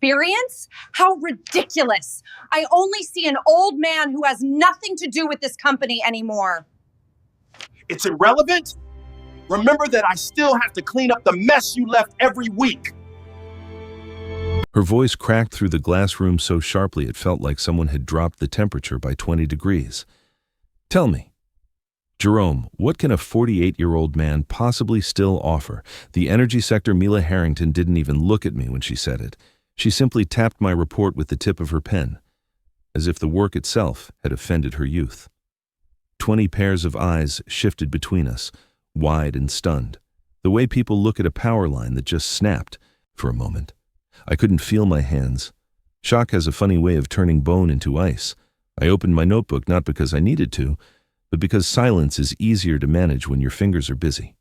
experience? How ridiculous. I only see an old man who has nothing to do with this company anymore. It's irrelevant. Remember that I still have to clean up the mess you left every week. Her voice cracked through the glass room so sharply it felt like someone had dropped the temperature by 20 degrees. Tell me, Jerome, what can a 48-year-old man possibly still offer? The energy sector. Mila Harrington didn't even look at me when she said it. She simply tapped my report with the tip of her pen, as if the work itself had offended her youth. 20 pairs of eyes shifted between us, wide and stunned, the way people look at a power line that just snapped for a moment. I couldn't feel my hands. Shock has a funny way of turning bone into ice. I opened my notebook not because I needed to, but because silence is easier to manage when your fingers are busy.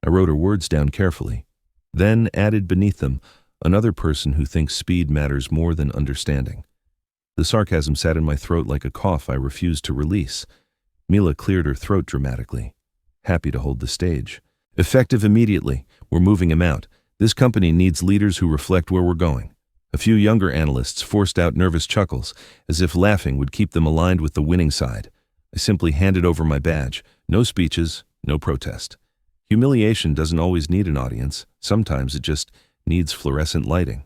I wrote her words down carefully, then added beneath them, another person who thinks speed matters more than understanding. The sarcasm sat in my throat like a cough I refused to release. Mila cleared her throat dramatically, happy to hold the stage. Effective immediately. We're moving him out. This company needs leaders who reflect where we're going. A few younger analysts forced out nervous chuckles, as if laughing would keep them aligned with the winning side. I simply handed over my badge. No speeches, no protest. Humiliation doesn't always need an audience. Sometimes it just needs fluorescent lighting.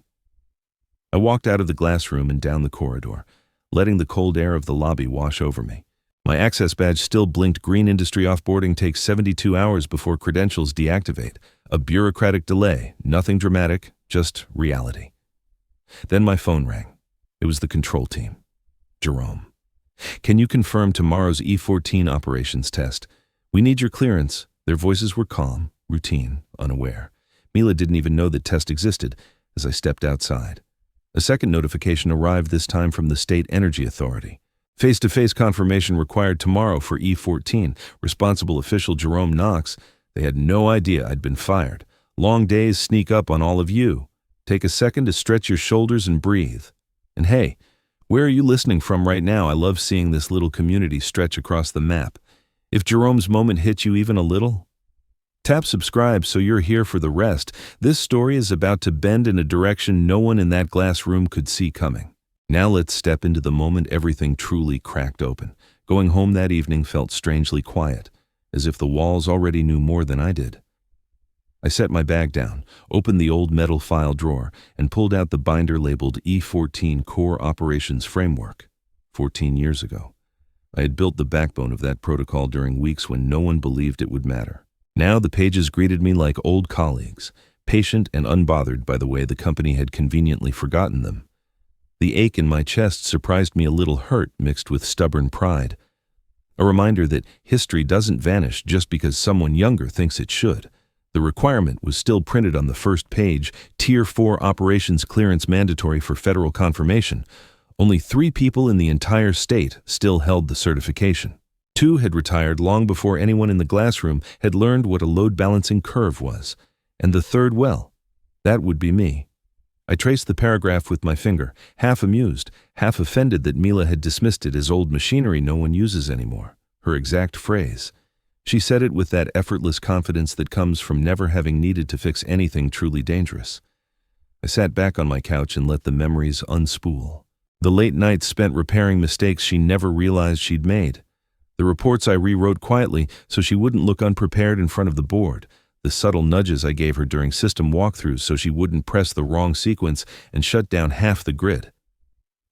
I walked out of the glass room and down the corridor, letting the cold air of the lobby wash over me. My access badge still blinked green. Industry offboarding takes 72 hours before credentials deactivate. A bureaucratic delay, nothing dramatic, just reality. Then my phone rang. It was the control team. Jerome. Can you confirm tomorrow's E14 operations test? We need your clearance. Their voices were calm, routine, unaware. Mila didn't even know that test existed as I stepped outside. A second notification arrived, this time from the State Energy Authority. Face-to-face confirmation required tomorrow for E14. Responsible official Jerome Knox. They had no idea I'd been fired. Long days sneak up on all of you. Take a second to stretch your shoulders and breathe. And hey, where are you listening from right now? I love seeing this little community stretch across the map. If Jerome's moment hit you even a little, tap subscribe so you're here for the rest. This story is about to bend in a direction no one in that glass room could see coming. Now let's step into the moment everything truly cracked open. Going home that evening felt strangely quiet, as if the walls already knew more than I did. I set my bag down, opened the old metal file drawer, and pulled out the binder labeled E14 Core Operations Framework. 14 years ago, I had built the backbone of that protocol during weeks when no one believed it would matter. Now the pages greeted me like old colleagues, patient and unbothered by the way the company had conveniently forgotten them. The ache in my chest surprised me, a little hurt mixed with stubborn pride. A reminder that history doesn't vanish just because someone younger thinks it should. The requirement was still printed on the first page: Tier 4 operations clearance mandatory for federal confirmation. Only 3 people in the entire state still held the certification. 2 had retired long before anyone in the glassroom had learned what a load balancing curve was. And the third, well, that would be me. I traced the paragraph with my finger, half amused, half offended that Mila had dismissed it as old machinery no one uses anymore. Her exact phrase. She said it with that effortless confidence that comes from never having needed to fix anything truly dangerous. I sat back on my couch and let the memories unspool. The late nights spent repairing mistakes she never realized she'd made. The reports I rewrote quietly so she wouldn't look unprepared in front of the board. The subtle nudges I gave her during system walkthroughs so she wouldn't press the wrong sequence and shut down half the grid.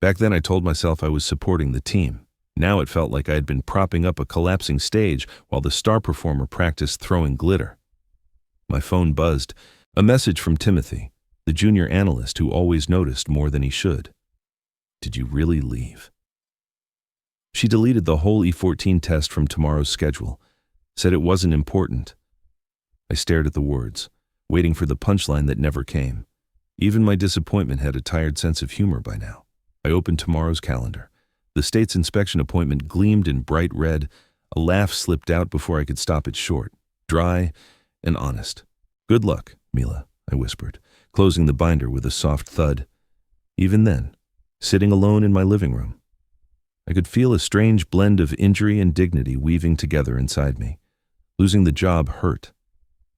Back then I told myself I was supporting the team. Now it felt like I had been propping up a collapsing stage while the star performer practiced throwing glitter. My phone buzzed. A message from Timothy, the junior analyst who always noticed more than he should. Did you really leave? She deleted the whole E14 test from tomorrow's schedule, said it wasn't important. I stared at the words, waiting for the punchline that never came. Even my disappointment had a tired sense of humor by now. I opened tomorrow's calendar. The state's inspection appointment gleamed in bright red. A laugh slipped out before I could stop it short, dry and honest. Good luck, Mila, I whispered, closing the binder with a soft thud. Even then, sitting alone in my living room, I could feel a strange blend of injury and dignity weaving together inside me. Losing the job hurt.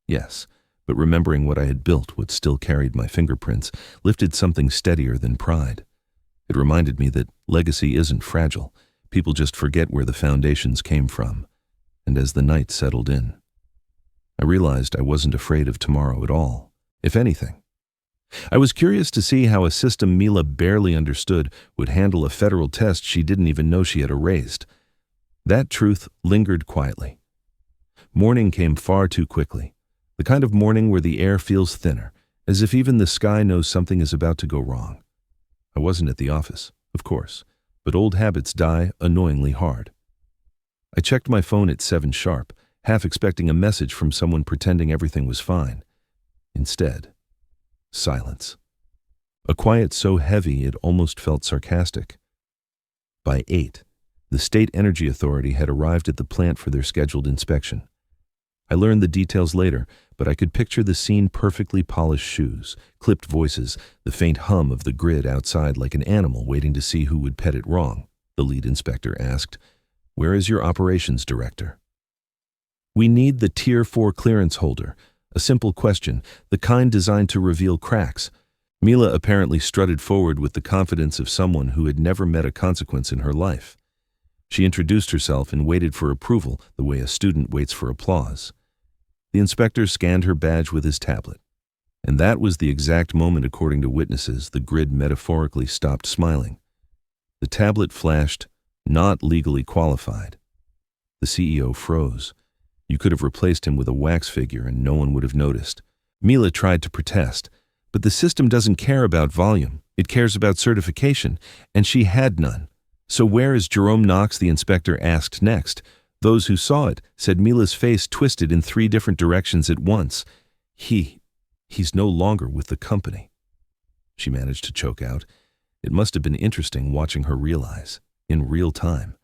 Yes, But remembering what I had built, what still carried my fingerprints, lifted something steadier than pride. It reminded me that legacy isn't fragile. People just forget where the foundations came from. And as the night settled in, I realized I wasn't afraid of tomorrow at all, if anything. I was curious to see how a system Mila barely understood would handle a federal test she didn't even know she had erased. That truth lingered quietly. Morning came far too quickly, the kind of morning where the air feels thinner, as if even the sky knows something is about to go wrong. I wasn't at the office, of course, but old habits die annoyingly hard. I checked my phone at 7 sharp, half expecting a message from someone pretending everything was fine. Instead, silence. A quiet so heavy it almost felt sarcastic. By 8, the State Energy Authority had arrived at the plant for their scheduled inspection. I learned the details later, but I could picture the scene: perfectly polished shoes, clipped voices, the faint hum of the grid outside like an animal waiting to see who would pet it wrong. The lead inspector asked, "Where is your operations director?" "We need the Tier 4 clearance holder." A simple question, the kind designed to reveal cracks. Mila apparently strutted forward with the confidence of someone who had never met a consequence in her life. She introduced herself and waited for approval the way a student waits for applause. The inspector scanned her badge with his tablet. And that was the exact moment, according to witnesses, the grid metaphorically stopped smiling. The tablet flashed, "Not legally qualified." The CEO froze. You could have replaced him with a wax figure and no one would have noticed. Mila tried to protest, but the system doesn't care about volume. It cares about certification, and she had none. "So where is Jerome Knox?" the inspector asked next. Those who saw it said Mila's face twisted in 3 different directions at once. He's no longer with the company." She managed to choke out. It must have been interesting watching her realize, in real time,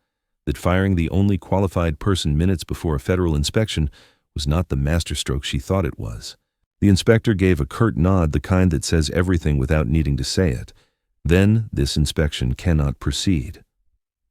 that firing the only qualified person minutes before a federal inspection was not the masterstroke she thought it was. The inspector gave a curt nod, the kind that says everything without needing to say it. "Then this inspection cannot proceed."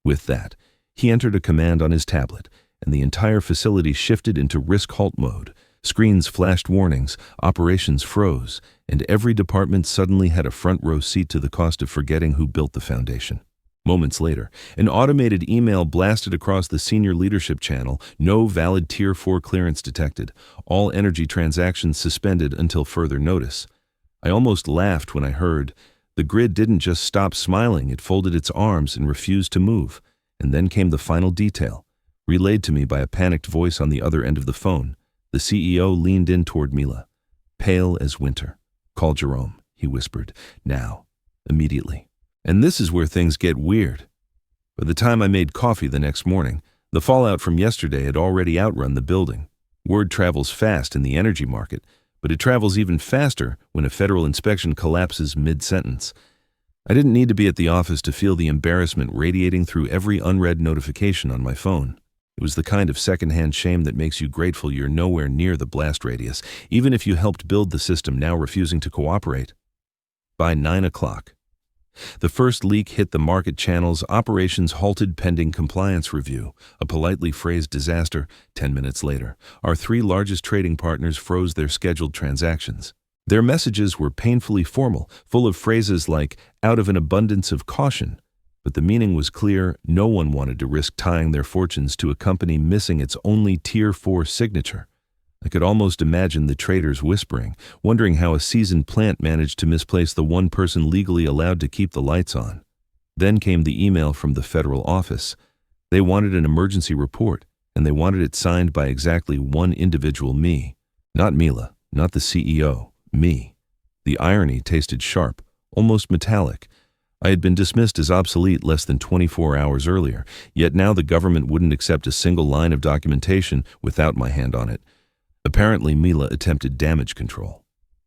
With that, he entered a command on his tablet, and the entire facility shifted into risk halt mode. Screens flashed warnings, operations froze, and every department suddenly had a front row seat to the cost of forgetting who built the foundation. Moments later, an automated email blasted across the senior leadership channel: "No valid Tier 4 clearance detected. All energy transactions suspended until further notice." I almost laughed when I heard, the grid didn't just stop smiling, it folded its arms and refused to move. And then came the final detail, relayed to me by a panicked voice on the other end of the phone. The CEO leaned in toward Mila. "Pale as winter. Call Jerome," he whispered. "Now. Immediately." And this is where things get weird. By the time I made coffee the next morning, the fallout from yesterday had already outrun the building. Word travels fast in the energy market, but it travels even faster when a federal inspection collapses mid-sentence. I didn't need to be at the office to feel the embarrassment radiating through every unread notification on my phone. It was the kind of secondhand shame that makes you grateful you're nowhere near the blast radius, even if you helped build the system now refusing to cooperate. By 9 o'clock, the first leak hit the market channels. Operations halted pending compliance review, a politely phrased disaster. 10 minutes later, our 3 largest trading partners froze their scheduled transactions. Their messages were painfully formal, full of phrases like, "out of an abundance of caution." But the meaning was clear: no one wanted to risk tying their fortunes to a company missing its only Tier 4 signature. I could almost imagine the traders whispering, wondering how a seasoned plant managed to misplace the one person legally allowed to keep the lights on. Then came the email from the federal office. They wanted an emergency report, and they wanted it signed by exactly one individual: me. Not Mila, not the CEO, me. The irony tasted sharp, almost metallic. I had been dismissed as obsolete less than 24 hours earlier, yet now the government wouldn't accept a single line of documentation without my hand on it. Apparently, Mila attempted damage control.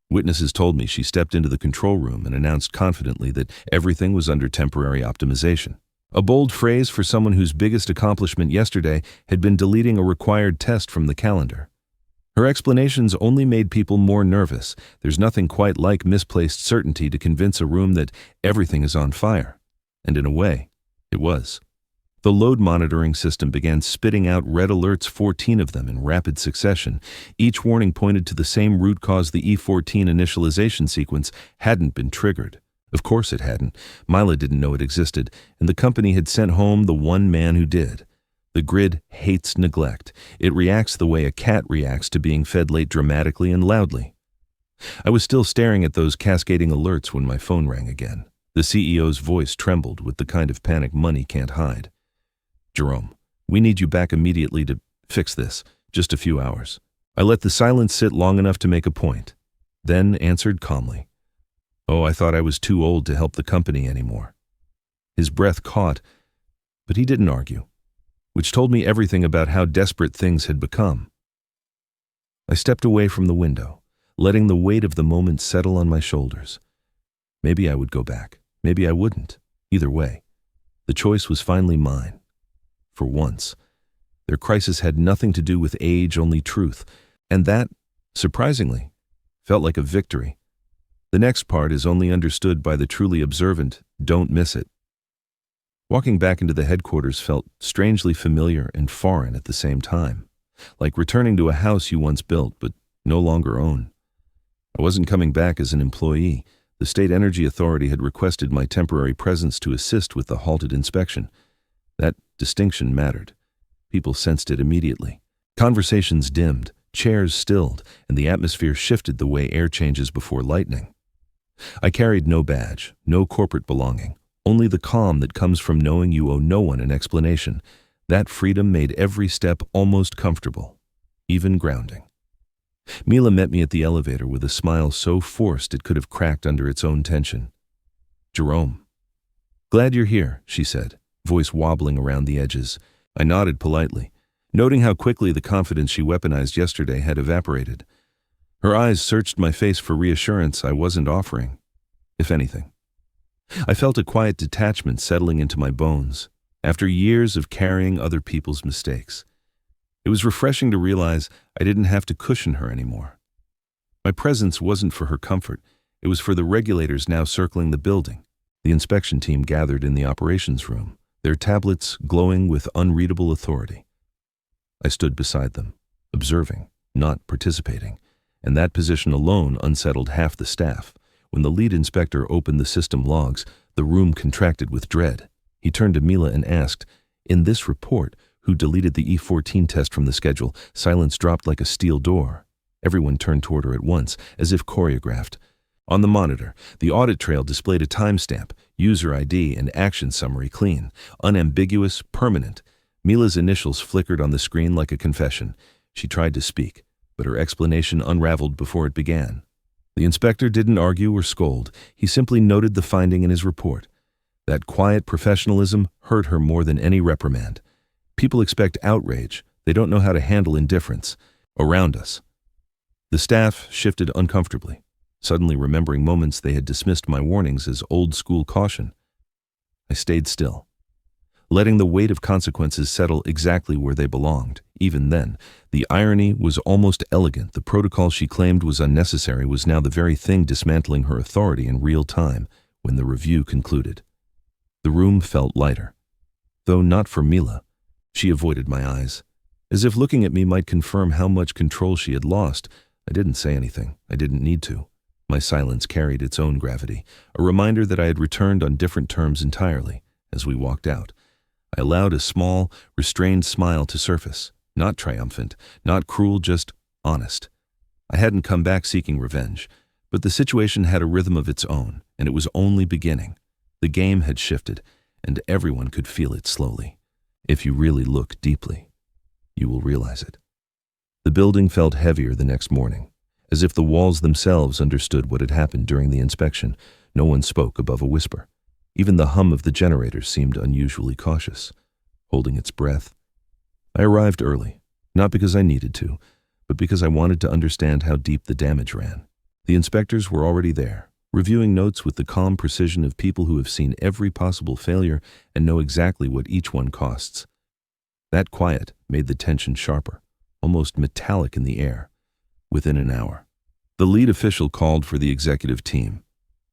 Witnesses told me she stepped into the control room and announced confidently that everything was under temporary optimization. A bold phrase for someone whose biggest accomplishment yesterday had been deleting a required test from the calendar. Her explanations only made people more nervous. There's nothing quite like misplaced certainty to convince a room that everything is on fire. And in a way, it was. The load monitoring system began spitting out red alerts, 14 of them in rapid succession. Each warning pointed to the same root cause: the E14 initialization sequence hadn't been triggered. Of course it hadn't. Mila didn't know it existed, and the company had sent home the one man who did. The grid hates neglect. It reacts the way a cat reacts to being fed late, dramatically and loudly. I was still staring at those cascading alerts when my phone rang again. The CEO's voice trembled with the kind of panic money can't hide. "Jerome, we need you back immediately to fix this. Just a few hours." I let the silence sit long enough to make a point, then answered calmly, "Oh, I thought I was too old to help the company anymore." His breath caught, but he didn't argue, which told me everything about how desperate things had become. I stepped away from the window, letting the weight of the moment settle on my shoulders. Maybe I would go back. Maybe I wouldn't. Either way, the choice was finally mine. For once, their crisis had nothing to do with age, only truth, and that, surprisingly, felt like a victory. The next part is only understood by the truly observant. Don't miss it. Walking back into the headquarters felt strangely familiar and foreign at the same time, like returning to a house you once built but no longer own. I wasn't coming back as an employee. The State Energy Authority had requested my temporary presence to assist with the halted inspection. That distinction mattered. People sensed it immediately. Conversations dimmed, chairs stilled, and the atmosphere shifted the way air changes before lightning. I carried no badge, no corporate belonging, only the calm that comes from knowing you owe no one an explanation. That freedom made every step almost comfortable, even grounding. Mila met me at the elevator with a smile so forced it could have cracked under its own tension. "Jerome." "Glad you're here," she said, voice wobbling around the edges. I nodded politely, noting how quickly the confidence she weaponized yesterday had evaporated. Her eyes searched my face for reassurance I wasn't offering, if anything. I felt a quiet detachment settling into my bones, after years of carrying other people's mistakes. It was refreshing to realize I didn't have to cushion her anymore. My presence wasn't for her comfort, it was for the regulators now circling the building. The inspection team gathered in the operations room, their tablets glowing with unreadable authority. I stood beside them, observing, not participating, and that position alone unsettled half the staff. When the lead inspector opened the system logs, the room contracted with dread. He turned to Mila and asked, "In this report, who deleted the E14 test from the schedule?" Silence dropped like a steel door. Everyone turned toward her at once, as if choreographed. On the monitor, the audit trail displayed a timestamp, user ID and action summary clean, unambiguous, permanent. Mila's initials flickered on the screen like a confession. She tried to speak, but her explanation unraveled before it began. The inspector didn't argue or scold. He simply noted the finding in his report. That quiet professionalism hurt her more than any reprimand. People expect outrage. They don't know how to handle indifference. Around us, the staff shifted uncomfortably, suddenly remembering moments they had dismissed my warnings as old-school caution. I stayed still, letting the weight of consequences settle exactly where they belonged. Even then, the irony was almost elegant. The protocol she claimed was unnecessary was now the very thing dismantling her authority in real time. When the review concluded, the room felt lighter, though not for Mila. She avoided my eyes, as if looking at me might confirm how much control she had lost. I didn't say anything. I didn't need to. My silence carried its own gravity, a reminder that I had returned on different terms entirely. As we walked out, I allowed a small, restrained smile to surface. Not triumphant, not cruel, just honest. I hadn't come back seeking revenge, but the situation had a rhythm of its own, and it was only beginning. The game had shifted, and everyone could feel it slowly. If you really look deeply, you will realize it. The building felt heavier the next morning, as if the walls themselves understood what had happened during the inspection. No one spoke above a whisper. Even the hum of the generator seemed unusually cautious, holding its breath. I arrived early, not because I needed to, but because I wanted to understand how deep the damage ran. The inspectors were already there, reviewing notes with the calm precision of people who have seen every possible failure and know exactly what each one costs. That quiet made the tension sharper, almost metallic in the air. Within an hour, the lead official called for the executive team.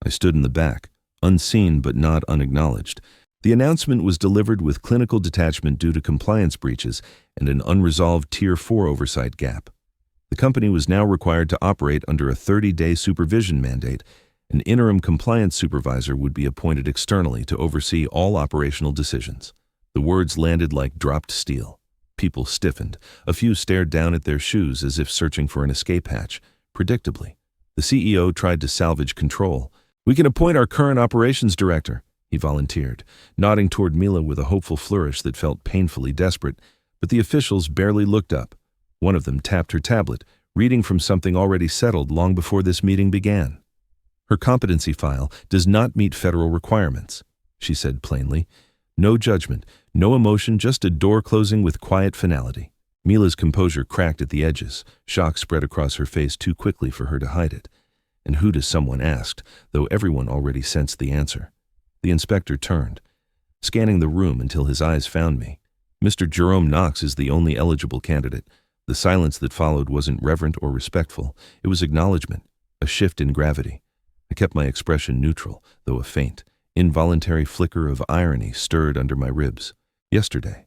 I stood in the back, unseen but not unacknowledged. The announcement was delivered with clinical detachment due to compliance breaches and an unresolved Tier 4 oversight gap. The company was now required to operate under a 30-day supervision mandate. An interim compliance supervisor would be appointed externally to oversee all operational decisions. The words landed like dropped steel. People stiffened. A few stared down at their shoes as if searching for an escape hatch. Predictably, the CEO tried to salvage control. "We can appoint our current operations director," he volunteered, nodding toward Mila with a hopeful flourish that felt painfully desperate, but the officials barely looked up. One of them tapped her tablet, reading from something already settled long before this meeting began. "Her competency file does not meet federal requirements," she said plainly. No judgment, no emotion, just a door closing with quiet finality. Mila's composure cracked at the edges. Shock spread across her face too quickly for her to hide it. "And who does someone asked, though everyone already sensed the answer." The inspector turned, scanning the room until his eyes found me. "Mr. Jerome Knox is the only eligible candidate." The silence that followed wasn't reverent or respectful. It was acknowledgement, a shift in gravity. I kept my expression neutral, though a faint, involuntary flicker of irony stirred under my ribs. Yesterday,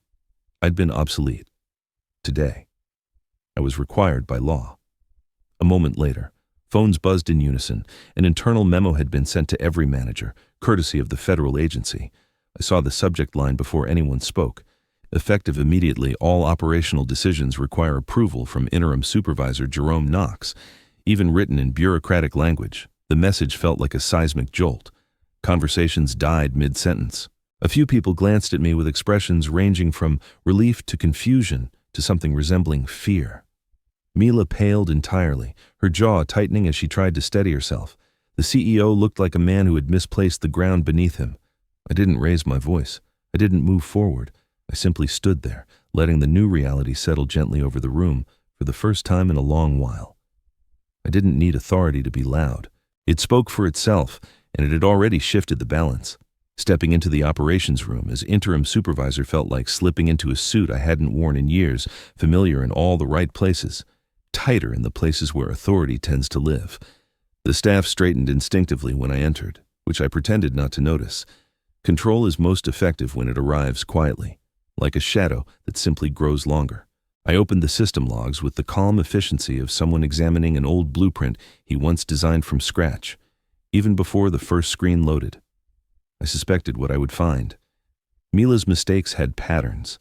I'd been obsolete. Today, I was required by law. A moment later, phones buzzed in unison. An internal memo had been sent to every manager, courtesy of the federal agency. I saw the subject line before anyone spoke. Effective immediately, all operational decisions require approval from Interim Supervisor Jerome Knox. Even written in bureaucratic language, the message felt like a seismic jolt. Conversations died mid-sentence. A few people glanced at me with expressions ranging from relief to confusion to something resembling fear. Mila paled entirely, her jaw tightening as she tried to steady herself. The CEO looked like a man who had misplaced the ground beneath him. I didn't raise my voice. I didn't move forward. I simply stood there, letting the new reality settle gently over the room for the first time in a long while. I didn't need authority to be loud. It spoke for itself, and it had already shifted the balance. Stepping into the operations room as interim supervisor felt like slipping into a suit I hadn't worn in years, familiar in all the right places, tighter in the places where authority tends to live. The staff straightened instinctively when I entered, which I pretended not to notice. Control is most effective when it arrives quietly, like a shadow that simply grows longer. I opened the system logs with the calm efficiency of someone examining an old blueprint he once designed from scratch, even before the first screen loaded. I suspected what I would find. Mila's mistakes had patterns,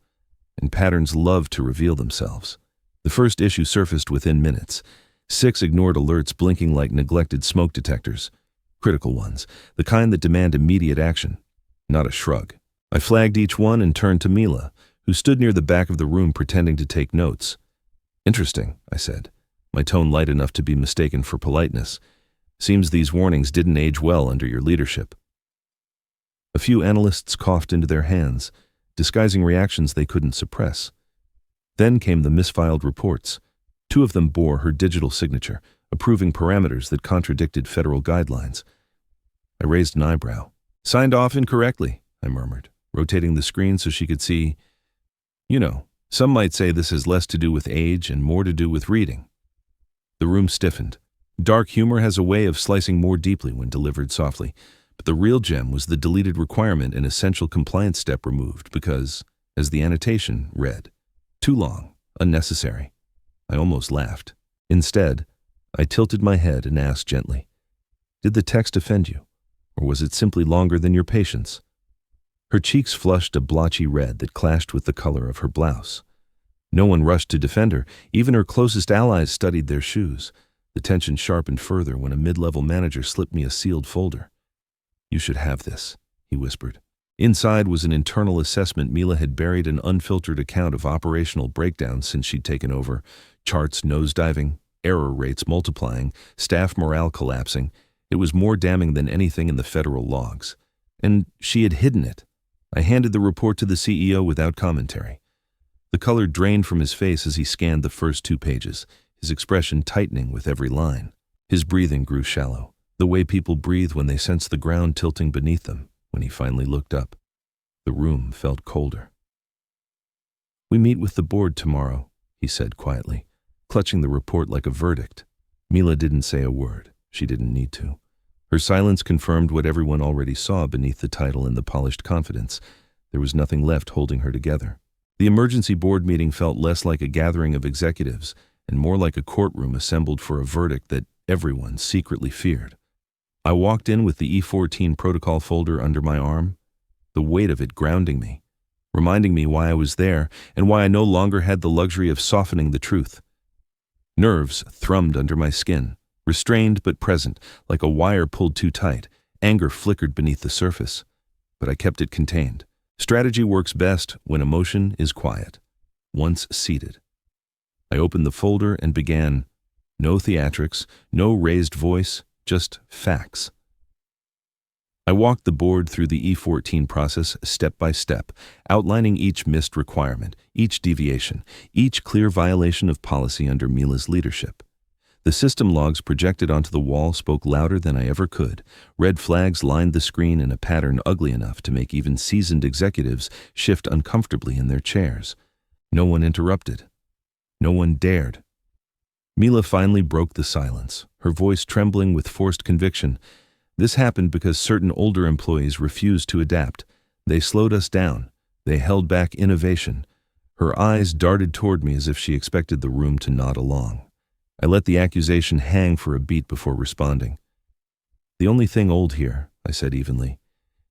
and patterns love to reveal themselves. The first issue surfaced within minutes. 6 ignored alerts blinking like neglected smoke detectors. Critical ones, the kind that demand immediate action, not a shrug. I flagged each one and turned to Mila, who stood near the back of the room pretending to take notes. "Interesting," I said, my tone light enough to be mistaken for politeness. "Seems these warnings didn't age well under your leadership." A few analysts coughed into their hands, disguising reactions they couldn't suppress. Then came the misfiled reports. 2 of them bore her digital signature, approving parameters that contradicted federal guidelines. I raised an eyebrow. "Signed off incorrectly," I murmured, rotating the screen so she could see. "You know, some might say this has less to do with age and more to do with reading." The room stiffened. Dark humor has a way of slicing more deeply when delivered softly, but the real gem was the deleted requirement, an essential compliance step removed because, as the annotation read, "Too long, unnecessary." I almost laughed. Instead, I tilted my head and asked gently, "Did the text offend you, or was it simply longer than your patience?" Her cheeks flushed a blotchy red that clashed with the color of her blouse. No one rushed to defend her. Even her closest allies studied their shoes. The tension sharpened further when a mid-level manager slipped me a sealed folder. "You should have this," he whispered. Inside was an internal assessment. Mila had buried an unfiltered account of operational breakdowns since she'd taken over. Charts nosediving, error rates multiplying, staff morale collapsing. It was more damning than anything in the federal logs. And she had hidden it. I handed the report to the CEO without commentary. The color drained from his face as he scanned the first 2 pages, his expression tightening with every line. His breathing grew shallow, the way people breathe when they sense the ground tilting beneath them. When he finally looked up, the room felt colder. "We meet with the board tomorrow," he said quietly, clutching the report like a verdict. Mila didn't say a word. She didn't need to. Her silence confirmed what everyone already saw beneath the title and the polished confidence. There was nothing left holding her together. The emergency board meeting felt less like a gathering of executives and more like a courtroom assembled for a verdict that everyone secretly feared. I walked in with the E14 protocol folder under my arm, the weight of it grounding me, reminding me why I was there and why I no longer had the luxury of softening the truth. Nerves thrummed under my skin, restrained but present, like a wire pulled too tight. Anger flickered beneath the surface, but I kept it contained. Strategy works best when emotion is quiet. Once seated, I opened the folder and began. No theatrics, no raised voice, just facts. I walked the board through the E14 process step by step, outlining each missed requirement, each deviation, each clear violation of policy under Mila's leadership. The system logs projected onto the wall spoke louder than I ever could. Red flags lined the screen in a pattern ugly enough to make even seasoned executives shift uncomfortably in their chairs. No one interrupted. No one dared. Mila finally broke the silence, her voice trembling with forced conviction. This happened because certain older employees refused to adapt. They slowed us down. They held back innovation. Her eyes darted toward me as if she expected the room to nod along. I let the accusation hang for a beat before responding. The only thing old here, I said evenly,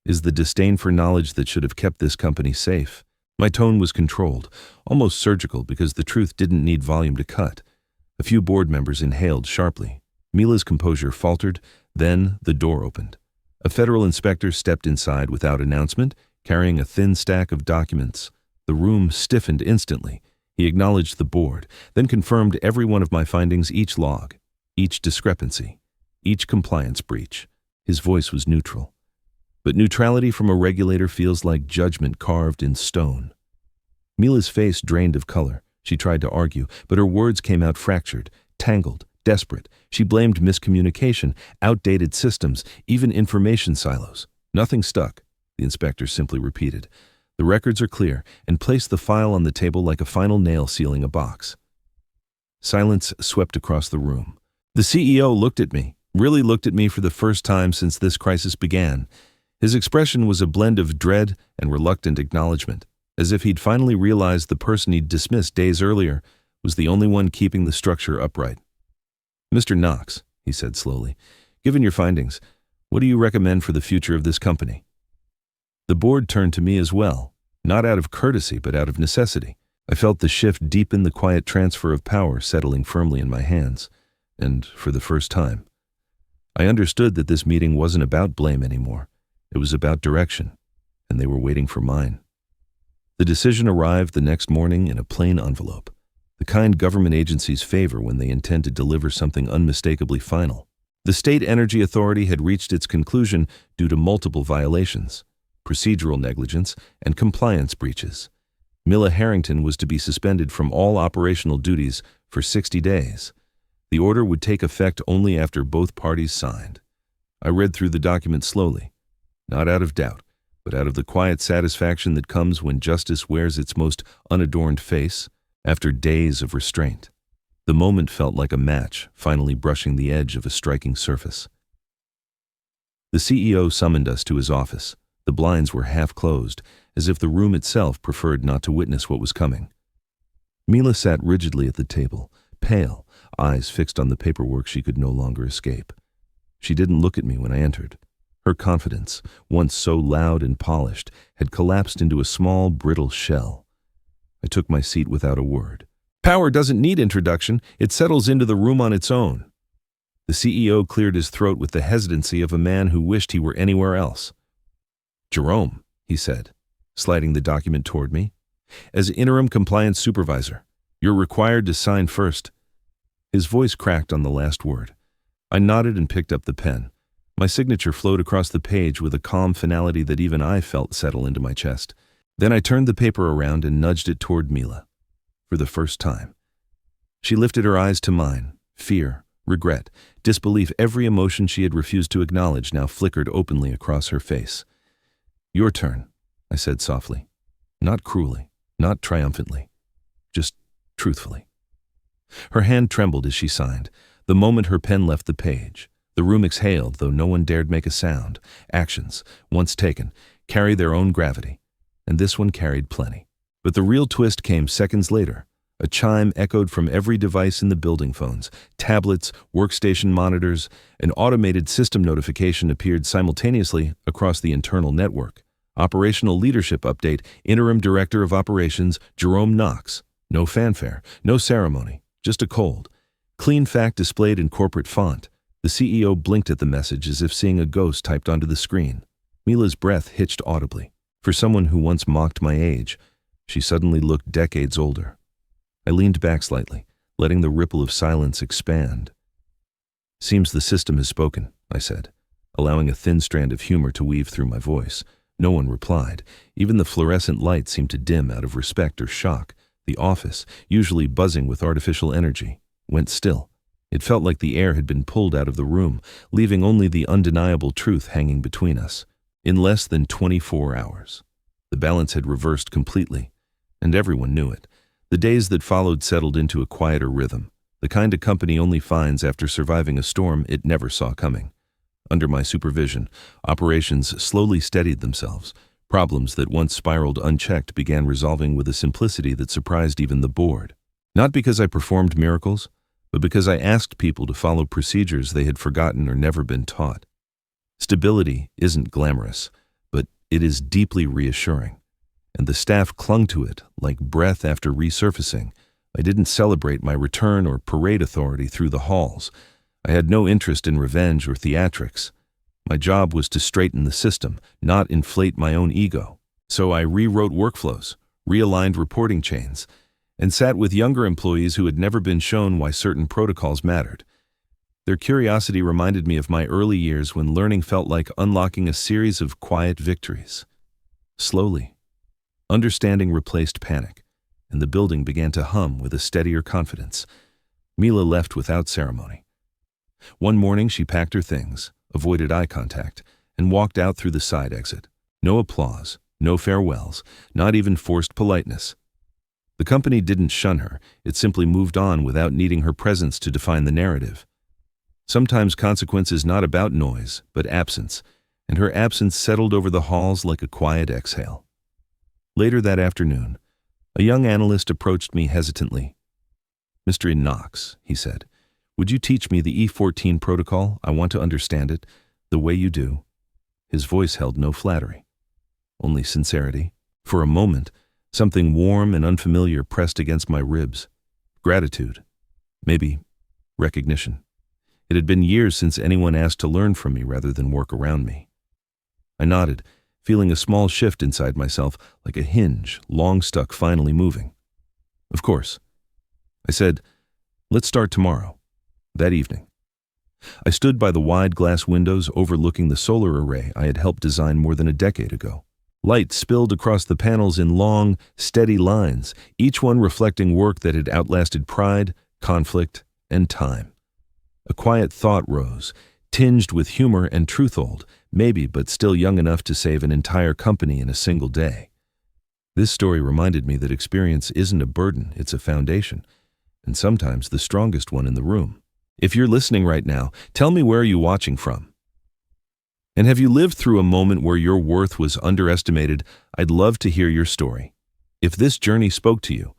is the disdain for knowledge that should have kept this company safe. My tone was controlled, almost surgical, because the truth didn't need volume to cut. A few board members inhaled sharply. Mila's composure faltered, then the door opened. A federal inspector stepped inside without announcement, carrying a thin stack of documents. The room stiffened instantly. He acknowledged the board, then confirmed every one of my findings, each log, each discrepancy, each compliance breach. His voice was neutral. But neutrality from a regulator feels like judgment carved in stone. Mila's face drained of color. She tried to argue, but her words came out fractured, tangled, desperate. She blamed miscommunication, outdated systems, even information silos. Nothing stuck, the inspector simply repeated. The records are clear, and placed the file on the table like a final nail sealing a box. Silence swept across the room. The CEO looked at me, really looked at me for the first time since this crisis began. His expression was a blend of dread and reluctant acknowledgement, as if he'd finally realized the person he'd dismissed days earlier was the only one keeping the structure upright. "Mr. Knox," he said slowly, "given your findings, what do you recommend for the future of this company?" The board turned to me as well, not out of courtesy but out of necessity. I felt the shift deepen, the quiet transfer of power settling firmly in my hands, and for the first time, I understood that this meeting wasn't about blame anymore. It was about direction, and they were waiting for mine. The decision arrived the next morning in a plain envelope, the kind government agencies favor when they intend to deliver something unmistakably final. The State Energy Authority had reached its conclusion due to multiple violations, procedural negligence, and compliance breaches. Mila Harrington was to be suspended from all operational duties for 60 days. The order would take effect only after both parties signed. I read through the document slowly, not out of doubt, but out of the quiet satisfaction that comes when justice wears its most unadorned face after days of restraint. The moment felt like a match finally brushing the edge of a striking surface. The CEO summoned us to his office. The blinds were half closed, as if the room itself preferred not to witness what was coming. Mila sat rigidly at the table, pale, eyes fixed on the paperwork she could no longer escape. She didn't look at me when I entered. Her confidence, once so loud and polished, had collapsed into a small, brittle shell. I took my seat without a word. Power doesn't need introduction. It settles into the room on its own. The CEO cleared his throat with the hesitancy of a man who wished he were anywhere else. "Jerome," he said, sliding the document toward me. "As interim compliance supervisor, you're required to sign first." His voice cracked on the last word. I nodded and picked up the pen. My signature flowed across the page with a calm finality that even I felt settle into my chest. Then I turned the paper around and nudged it toward Mila. For the first time. She lifted her eyes to mine. Fear, regret, disbelief, every emotion she had refused to acknowledge now flickered openly across her face. "Your turn," I said softly. Not cruelly, not triumphantly, just truthfully. Her hand trembled as she signed. The moment her pen left the page, The room exhaled, though no one dared make a sound. Actions, once taken, carry their own gravity, and this one carried plenty. But the real twist came seconds later. A chime echoed from every device in the building: phones, tablets, workstation monitors. An automated system notification appeared simultaneously across the internal network. Operational leadership update, Interim Director of Operations, Jerome Knox. No fanfare, no ceremony, just a cold, clean fact displayed in corporate font. The CEO blinked at the message as if seeing a ghost typed onto the screen. Mila's breath hitched audibly. For someone who once mocked my age, she suddenly looked decades older. I leaned back slightly, letting the ripple of silence expand. "Seems the system has spoken," I said, allowing a thin strand of humor to weave through my voice. No one replied. Even the fluorescent light seemed to dim out of respect or shock. The office, usually buzzing with artificial energy, went still. It felt like the air had been pulled out of the room, leaving only the undeniable truth hanging between us. In less than 24 hours, the balance had reversed completely, and everyone knew it. The days that followed settled into a quieter rhythm, the kind a company only finds after surviving a storm it never saw coming. Under my supervision, operations slowly steadied themselves. Problems that once spiraled unchecked began resolving with a simplicity that surprised even the board. Not because I performed miracles, but because I asked people to follow procedures they had forgotten or never been taught. Stability isn't glamorous, but it is deeply reassuring, and the staff clung to it like breath after resurfacing. I didn't celebrate my return or parade authority through the halls. I had no interest in revenge or theatrics. My job was to straighten the system, not inflate my own ego. So I rewrote workflows, realigned reporting chains, and sat with younger employees who had never been shown why certain protocols mattered. Their curiosity reminded me of my early years when learning felt like unlocking a series of quiet victories. Slowly, understanding replaced panic, and the building began to hum with a steadier confidence. Mila left without ceremony. One morning she packed her things, avoided eye contact, and walked out through the side exit. No applause, no farewells, not even forced politeness. The company didn't shun her, it simply moved on without needing her presence to define the narrative. Sometimes consequence is not about noise, but absence, and her absence settled over the halls like a quiet exhale. Later that afternoon, a young analyst approached me hesitantly. "Mr. Knox," he said, "would you teach me the E14 protocol? I want to understand it, the way you do." His voice held no flattery, only sincerity. For a moment, something warm and unfamiliar pressed against my ribs. Gratitude. Maybe recognition. It had been years since anyone asked to learn from me rather than work around me. I nodded, feeling a small shift inside myself, like a hinge, long stuck, finally moving. "Of course." I said, "Let's start tomorrow." That evening, I stood by the wide glass windows overlooking the solar array I had helped design more than a decade ago. Light spilled across the panels in long, steady lines, each one reflecting work that had outlasted pride, conflict, and time. A quiet thought rose, tinged with humor and truth-old, maybe, but still young enough to save an entire company in a single day. This story reminded me that experience isn't a burden, it's a foundation, and sometimes the strongest one in the room. If you're listening right now, tell me, where are you watching from? And have you lived through a moment where your worth was underestimated? I'd love to hear your story. If this journey spoke to you,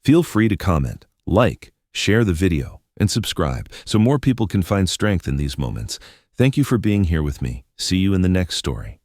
feel free to comment, like, share the video, and subscribe so more people can find strength in these moments. Thank you for being here with me. See you in the next story.